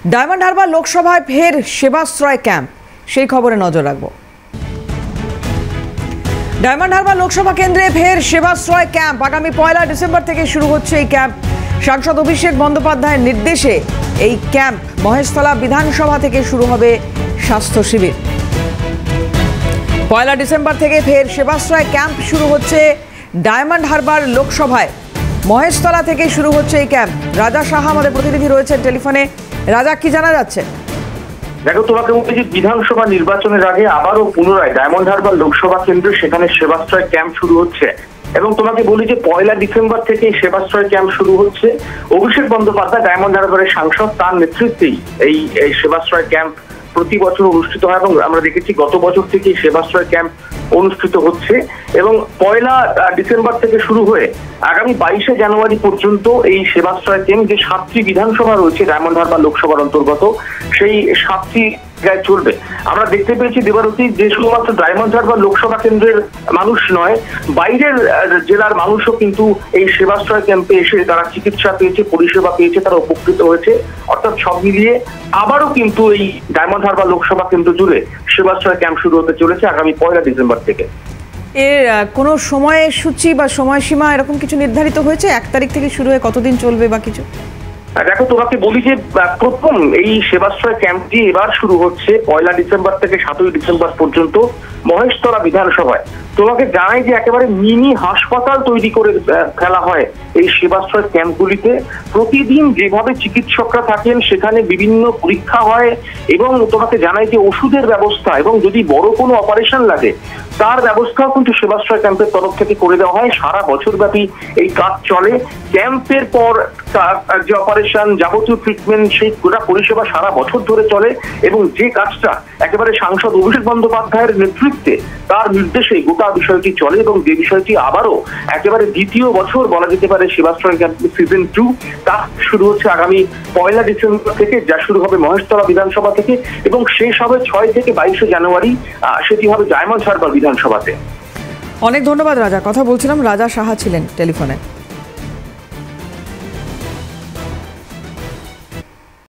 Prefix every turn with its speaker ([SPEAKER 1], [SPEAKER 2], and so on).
[SPEAKER 1] Diamond Harbour লোকসভায় ফের Sebashray camp, সেই খবরে নজর রাখবো। ডায়মন্ড হারবার লোকসভা কেন্দ্রে ফের সেবাশ্রয় ক্যাম্প। আগামী 1 ডিসেম্বর থেকে শুরু হচ্ছে এই ক্যাম্প। সাংসদ অভিষেক বন্দ্যোপাধ্যায়ের নির্দেশে এই ক্যাম্প। মহেশতলা বিধানসভা থেকে শুরু হবে স্বাস্থ্য শিবির। 1 ডিসেম্বর থেকে ফের সেবাশ্রয় ক্যাম্প শুরু হচ্ছে ডায়মন্ড হারবার লোকসভায়। মহেশতলা থেকে শুরু হচ্ছে এই ক্যাম্প। রাজা সাহা আমাদের প্রতিনিধি রয়েছেন টেলিফোনে। রাজা, কি জানা যাচ্ছে?
[SPEAKER 2] দেখো, তোমাকে বলছি যে বিধানসভা নির্বাচনের আগে আবারও পুনরায় ডায়মন্ড হারবার লোকসভা কেন্দ্র সেখানে সেবাশ্রয় ক্যাম্প শুরু হচ্ছে এবং তোমাকে বলি যে 1 ডিসেম্বর থেকে সেবাশ্রয় ক্যাম্প শুরু হচ্ছে। অভিষেক বন্দ্যোপাধ্যায় ডায়মন্ড হারবারের সাংসদ, তার নেতৃত্বেই এই সেবাশ্রয় ক্যাম্প প্রতি বছর অনুষ্ঠিত হয় এবং আমরা দেখেছি গত বছর থেকে সেবাশ্রয় ক্যাম্প অনুষ্ঠিত হচ্ছে এবং 1 ডিসেম্বর থেকে শুরু হয়ে আগামী 22 জানুয়ারি পর্যন্ত এই সেবাশ্রয় ক্যাম্প, যে 7টি বিধানসভা রয়েছে ডায়মন্ড হারবার লোকসভার অন্তর্গত, সেই 7টি জায়গায় চলবে। আমরা দেখতে পেয়েছি দেবারতী, যে শুধুমাত্র ডায়মন্ড হারবার লোকসভা কেন্দ্রের মানুষ নয়, বাইরের জেলার মানুষও কিন্তু এই সেবাশ্রয় ক্যাম্পে এসে তারা চিকিৎসা পেয়েছে, পরিষেবা পেয়েছে, তারা উপকৃত হয়েছে। অর্থাৎ সব মিলিয়ে আবারও কিন্তু এই ডায়মন্ড হারবার লোকসভা কেন্দ্র জুড়ে সেবাশ্রয় ক্যাম্প শুরু হতে চলেছে আগামী 1 ডিসেম্বর থেকে।
[SPEAKER 1] এর কোনো সময়সূচি বা সময়সীমা এরকম কিছু নির্ধারিত হয়েছে? 1 তারিখ থেকে শুরু হয়ে কতদিন চলবে বা কিছু?
[SPEAKER 2] দেখো, তোমাকে বলি যে প্রথম এই সেবাশ্রয় ক্যাম্পটি এবার শুরু হচ্ছে 1 ডিসেম্বর থেকে 7 ডিসেম্বর পর্যন্ত মহেশতলা বিধানসভায়। তোমাকে জানাই যে একেবারে মিনি হাসপাতাল তৈরি করে ফেলা হয় এই সেবাশ্রয় ক্যাম্পগুলিতে। প্রতিদিন যেভাবে চিকিৎসকরা থাকেন সেখানে বিভিন্ন পরীক্ষা হয় এবং তোমাকে জানাই যে ওষুধের ব্যবস্থা এবং যদি বড় কোনো অপারেশন লাগে তার ব্যবস্থাও কিন্তু সেবাশ্রয় ক্যাম্পের তরফ থেকে করে দেওয়া হয়। সারা বছর ব্যাপী এই কাজ চলে। ক্যাম্পের পর যে অপারেশন, যাবতীয় ট্রিটমেন্ট, সেই গোটা পরিষেবা সারা বছর ধরে চলে এবং যে কাজটা একেবারে সাংসদ অভিষেক বন্দ্যোপাধ্যায়ের নেতৃত্বে, তার নির্দেশে গোটা বিষয়টি চলে এবং যে বিষয়টি আবারও একেবারে দ্বিতীয় বছর বলা যেতে পারে সেবাশ্রয় ক্যাম্প সিজন 2, তা শুরু হচ্ছে আগামী 1 ডিসেম্বর থেকে, যা শুরু হবে মহেশতলা বিধানসভা থেকে এবং শেষ হবে 6 থেকে 22 জানুয়ারি, সেটি হবে ডায়মন্ড হারবার বিধানসভাতে।
[SPEAKER 1] অনেক ধন্যবাদ রাজা। কথা বলছিলাম, রাজা সাহা ছিলেন টেলিফোনে।